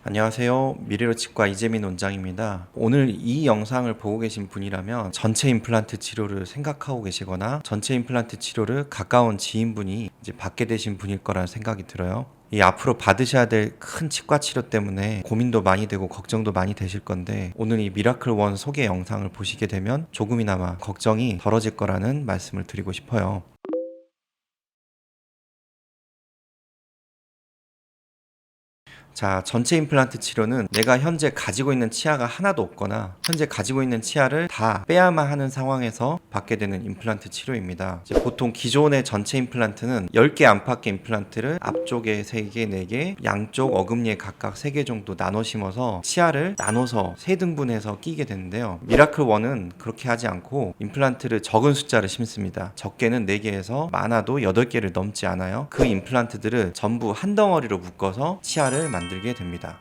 안녕하세요. 미래로 치과 이재민 원장입니다. 오늘 이 영상을 보고 계신 분이라면 전체 임플란트 치료를 생각하고 계시거나 전체 임플란트 치료를 가까운 지인분이 이제 받게 되신 분일 거라는 생각이 들어요. 이 앞으로 받으셔야 될 큰 치과 치료 때문에 고민도 많이 되고 걱정도 많이 되실 건데, 오늘 이 미라클 원 소개 영상을 보시게 되면 조금이나마 걱정이 덜어질 거라는 말씀을 드리고 싶어요. 자, 전체 임플란트 치료는 내가 현재 가지고 있는 치아가 하나도 없거나 현재 가지고 있는 치아를 다 빼야만 하는 상황에서 받게 되는 임플란트 치료입니다. 이제 보통 기존의 전체 임플란트는 10개 안팎의 임플란트를 앞쪽에 3개, 4개, 양쪽 어금니에 각각 3개 정도 나눠 심어서 치아를 나눠서 3등분해서 끼게 되는데요. 미라클 1은 그렇게 하지 않고 임플란트를 적은 숫자를 심습니다. 적게는 4개에서 많아도 8개를 넘지 않아요. 그 임플란트들을 전부 한 덩어리로 묶어서 치아를 만들게 됩니다.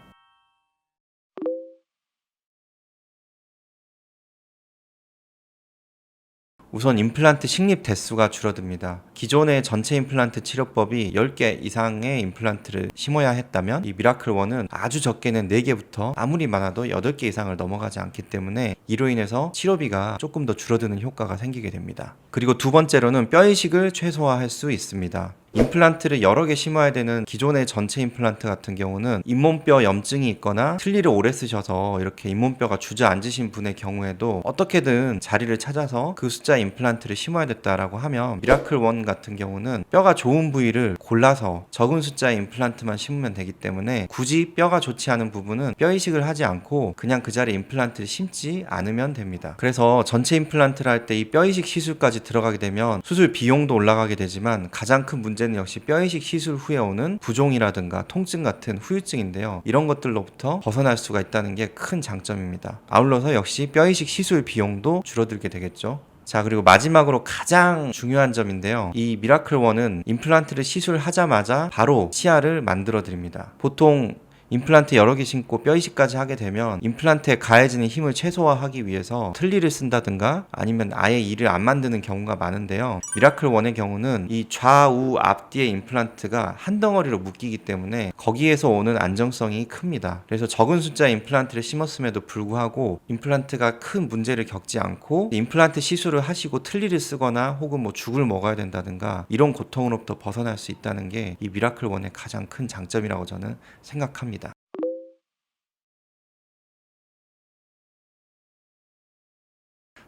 우선 임플란트 식립 대수가 줄어듭니다. 기존의 전체 임플란트 치료법이 10개 이상의 임플란트를 심어야 했다면 이 미라클 1은 아주 적게는 4개부터 아무리 많아도 8개 이상을 넘어가지 않기 때문에 이로 인해서 치료비가 조금 더 줄어드는 효과가 생기게 됩니다. 그리고 두 번째로는 뼈 이식을 최소화할 수 있습니다. 임플란트를 여러 개 심어야 되는 기존의 전체 임플란트 같은 경우는 잇몸뼈 염증이 있거나 틀니를 오래 쓰셔서 이렇게 잇몸뼈가 주저앉으신 분의 경우에도 어떻게든 자리를 찾아서 그 숫자 임플란트를 심어야 됐다라고 하면, 미라클 1 같은 경우는 뼈가 좋은 부위를 골라서 적은 숫자의 임플란트만 심으면 되기 때문에 굳이 뼈가 좋지 않은 부분은 뼈 이식을 하지 않고 그냥 그 자리에 임플란트를 심지 않으면 됩니다. 그래서 전체 임플란트를 할 때 이 뼈 이식 시술까지 들어가게 되면 수술 비용도 올라가게 되지만 가장 큰 문제는 역시 뼈 이식 시술 후에 오는 부종이라든가 통증 같은 후유증인데요. 이런 것들로부터 벗어날 수가 있다는 게 큰 장점입니다. 아울러서 역시 뼈 이식 시술 비용도 줄어들게 되겠죠. 자, 그리고 마지막으로 가장 중요한 점인데요. 이 미라클 1은 임플란트를 시술하자마자 바로 치아를 만들어 드립니다. 보통 임플란트 여러 개 심고 뼈 이식까지 하게 되면 임플란트에 가해지는 힘을 최소화하기 위해서 틀니를 쓴다든가 아니면 아예 이를 안 만드는 경우가 많은데요. 미라클 1의 경우는 이 좌우 앞뒤의 임플란트가 한 덩어리로 묶이기 때문에 거기에서 오는 안정성이 큽니다. 그래서 적은 숫자의 임플란트를 심었음에도 불구하고 임플란트가 큰 문제를 겪지 않고 임플란트 시술을 하시고 틀니를 쓰거나 혹은 뭐 죽을 먹어야 된다든가 이런 고통으로부터 벗어날 수 있다는 게 이 미라클 1의 가장 큰 장점이라고 저는 생각합니다.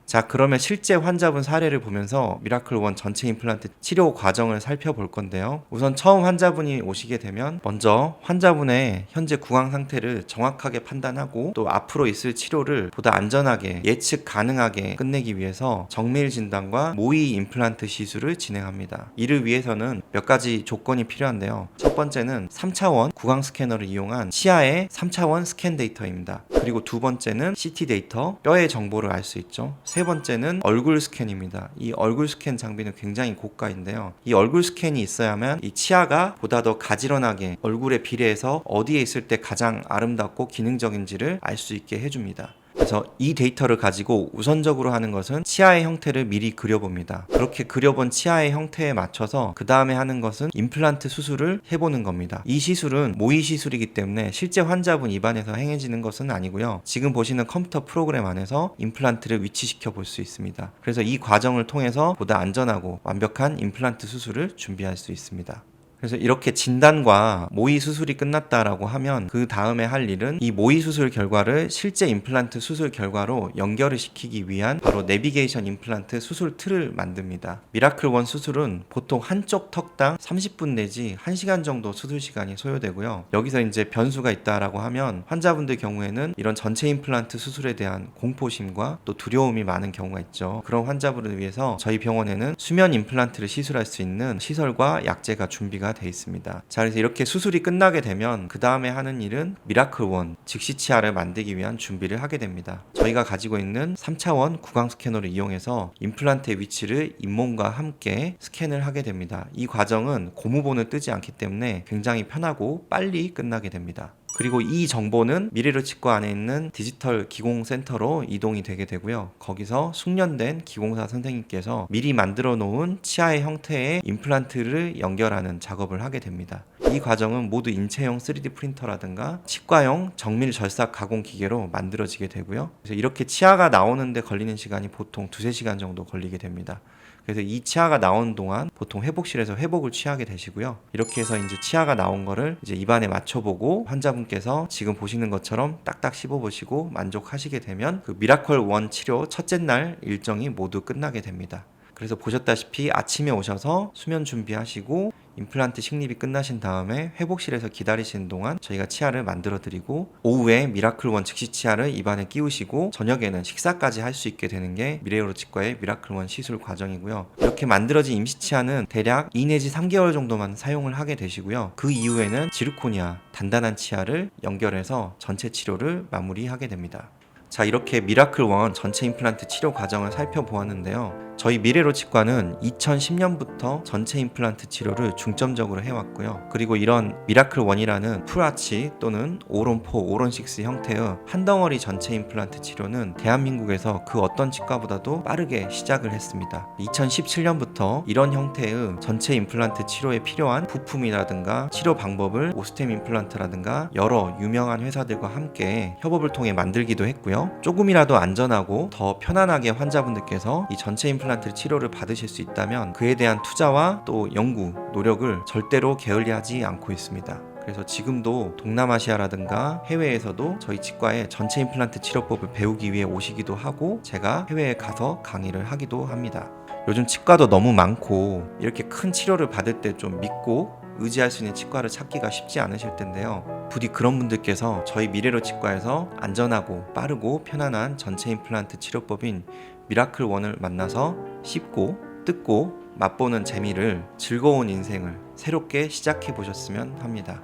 자, 그러면 실제 환자분 사례를 보면서 미라클 1 전체 임플란트 치료 과정을 살펴볼 건데요. 우선 처음 환자분이 오시게 되면 먼저 환자분의 현재 구강 상태를 정확하게 판단하고 또 앞으로 있을 치료를 보다 안전하게 예측 가능하게 끝내기 위해서 정밀 진단과 모의 임플란트 시술을 진행합니다. 이를 위해서는 몇 가지 조건이 필요한데요. 첫 번째는 3차원 구강 스캐너를 이용한 치아의 3차원 스캔 데이터입니다. 그리고 두 번째는 CT 데이터, 뼈의 정보를 알 수 있죠. 세 번째는 얼굴 스캔입니다. 이 얼굴 스캔 장비는 굉장히 고가인데요. 이 얼굴 스캔이 있어야만 이 치아가 보다 더 가지런하게 얼굴에 비례해서 어디에 있을 때 가장 아름답고 기능적인지를 알 수 있게 해줍니다. 그래서 이 데이터를 가지고 우선적으로 하는 것은 치아의 형태를 미리 그려봅니다. 그렇게 그려본 치아의 형태에 맞춰서 그 다음에 하는 것은 임플란트 수술을 해보는 겁니다. 이 시술은 모의 시술이기 때문에 실제 환자분 입안에서 행해지는 것은 아니고요. 지금 보시는 컴퓨터 프로그램 안에서 임플란트를 위치시켜 볼 수 있습니다. 그래서 이 과정을 통해서 보다 안전하고 완벽한 임플란트 수술을 준비할 수 있습니다. 그래서 이렇게 진단과 모의 수술이 끝났다라고 하면 그 다음에 할 일은 이 모의 수술 결과를 실제 임플란트 수술 결과로 연결을 시키기 위한 바로 내비게이션 임플란트 수술 틀을 만듭니다. 미라클 1 수술은 보통 한쪽 턱당 30분 내지 1시간 정도 수술 시간이 소요되고요. 여기서 이제 변수가 있다라고 하면 환자분들 경우에는 이런 전체 임플란트 수술에 대한 공포심과 또 두려움이 많은 경우가 있죠. 그런 환자분을 위해서 저희 병원에는 수면 임플란트를 시술할 수 있는 시설과 약제가 준비가 돼 있습니다. 자, 그래서 이렇게 수술이 끝나게 되면 그 다음에 하는 일은 미라클 1 즉시 치아를 만들기 위한 준비를 하게 됩니다. 저희가 가지고 있는 3차원 구강 스캐너를 이용해서 임플란트의 위치를 잇몸과 함께 스캔을 하게 됩니다. 이 과정은 고무본을 뜨지 않기 때문에 굉장히 편하고 빨리 끝나게 됩니다. 그리고 이 정보는 미래로 치과 안에 있는 디지털 기공센터로 이동이 되게 되고요. 거기서 숙련된 기공사 선생님께서 미리 만들어 놓은 치아의 형태의 임플란트를 연결하는 작업을 하게 됩니다. 이 과정은 모두 인체형 3D 프린터라든가 치과용 정밀 절삭 가공 기계로 만들어지게 되고요. 그래서 이렇게 치아가 나오는데 걸리는 시간이 보통 2-3시간 정도 걸리게 됩니다. 그래서 이 치아가 나온 동안 보통 회복실에서 회복을 취하게 되시고요. 이렇게 해서 이제 치아가 나온 거를 이제 입안에 맞춰보고 환자분께서 지금 보시는 것처럼 딱딱 씹어보시고 만족하시게 되면 그 미라클 1 치료 첫째 날 일정이 모두 끝나게 됩니다. 그래서 보셨다시피 아침에 오셔서 수면 준비하시고 임플란트 식립이 끝나신 다음에 회복실에서 기다리시는 동안 저희가 치아를 만들어 드리고 오후에 미라클 1 즉시 치아를 입안에 끼우시고 저녁에는 식사까지 할 수 있게 되는 게 미래의료 치과의 미라클 1 시술 과정이고요. 이렇게 만들어진 임시 치아는 대략 2 내지 3개월 정도만 사용을 하게 되시고요. 그 이후에는 지르코니아 단단한 치아를 연결해서 전체 치료를 마무리하게 됩니다. 자, 이렇게 미라클 1 전체 임플란트 치료 과정을 살펴보았는데요. 저희 미래의료 치과는 2010년부터 전체 임플란트 치료를 중점적으로 해왔고요. 그리고 이런 미라클 1이라는 풀아치 또는 오론 4, 오론 6 형태의 한 덩어리 전체 임플란트 치료는 대한민국에서 그 어떤 치과보다도 빠르게 시작을 했습니다. 2017년부터 이런 형태의 전체 임플란트 치료에 필요한 부품이라든가 치료 방법을 오스템 임플란트라든가 여러 유명한 회사들과 함께 협업을 통해 만들기도 했고요. 조금이라도 안전하고 더 편안하게 환자분들께서 이 전체 임플란트 치료를 받으실 수 있다면 그에 대한 투자와 또 연구, 노력을 절대로 게을리하지 않고 있습니다. 그래서 지금도 동남아시아라든가 해외에서도 저희 치과의 전체 임플란트 치료법을 배우기 위해 오시기도 하고 제가 해외에 가서 강의를 하기도 합니다. 요즘 치과도 너무 많고 이렇게 큰 치료를 받을 때 좀 믿고 의지할 수 있는 치과를 찾기가 쉽지 않으실 텐데요. 부디 그런 분들께서 저희 미래의료 치과에서 안전하고 빠르고 편안한 전체 임플란트 치료법인 미라클 1을 만나서 씹고 뜯고 맛보는 재미를 즐거운 인생을 새롭게 시작해 보셨으면 합니다.